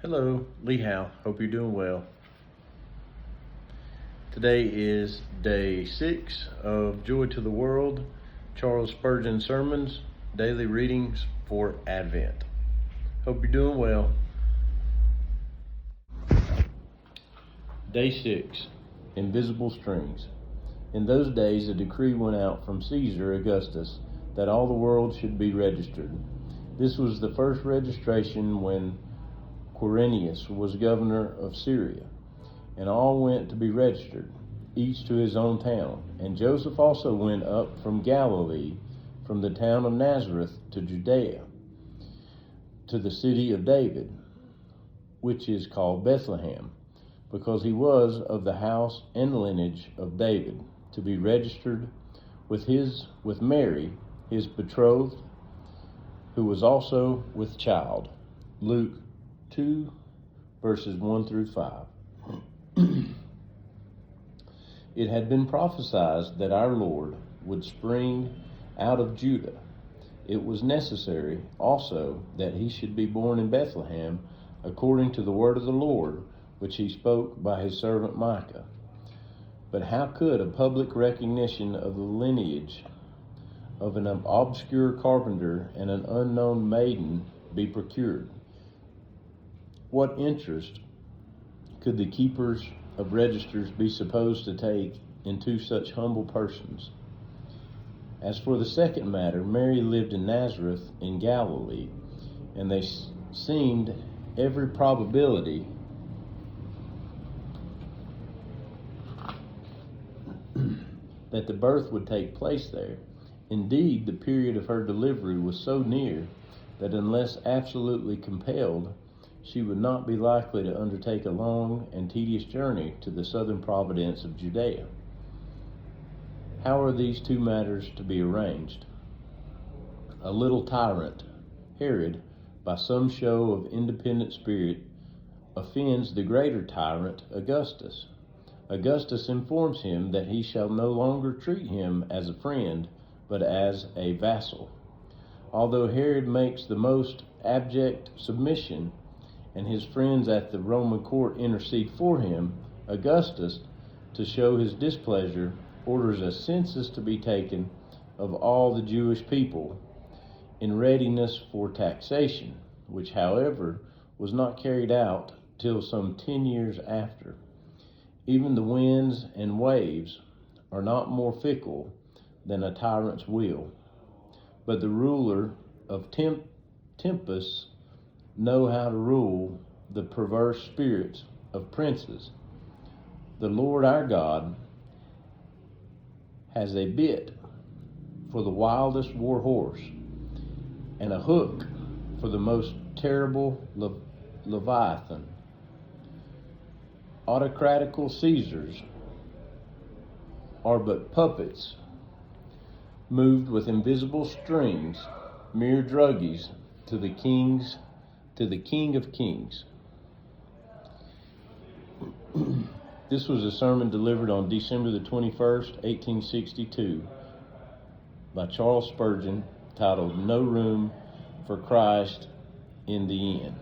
Hello, Lee Howe. Hope you're doing well. Today is day 6 of Joy to the World, Charles Spurgeon Sermons, daily readings for Advent. Hope you're doing well. Day 6, Invisible Strings. In those days, a decree went out from Caesar Augustus that all the world should be registered. This was the first registration when Quirinius was governor of Syria, and all went to be registered, each to his own town. And Joseph also went up from Galilee, from the town of Nazareth to Judea, to the city of David, which is called Bethlehem, because he was of the house and lineage of David, to be registered with Mary, his betrothed, who was also with child. Luke 2, verses 1 through 5. It had been prophesied that our Lord would spring out of Judah. It was necessary also that he should be born in Bethlehem, according to the word of the Lord, which he spoke by his servant Micah. But how could a public recognition of the lineage of an obscure carpenter and an unknown maiden be procured? What interest could the keepers of registers be supposed to take in two such humble persons? As for the second matter, Mary lived in Nazareth in Galilee, and they seemed every probability that the birth would take place there. Indeed, the period of her delivery was so near that unless absolutely compelled, she would not be likely to undertake a long and tedious journey to the southern province of Judea. How are these two matters to be arranged? A little tyrant, Herod, by some show of independent spirit, offends the greater tyrant, Augustus. Augustus informs him that he shall no longer treat him as a friend, but as a vassal. Although Herod makes the most abject submission, and his friends at the Roman court intercede for him, Augustus, to show his displeasure, orders a census to be taken of all the Jewish people in readiness for taxation, which, however, was not carried out till some 10 years after. Even the winds and waves are not more fickle than a tyrant's will, but the ruler of tempests know how to rule the perverse spirits of princes. The Lord our God has a bit for the wildest war horse, and a hook for the most terrible Leviathan. Autocratical Caesars are but puppets moved with invisible strings, mere druggies to the King of Kings. This was a sermon delivered on December the 21st, 1862, by Charles Spurgeon, titled "No Room for Christ in the Inn."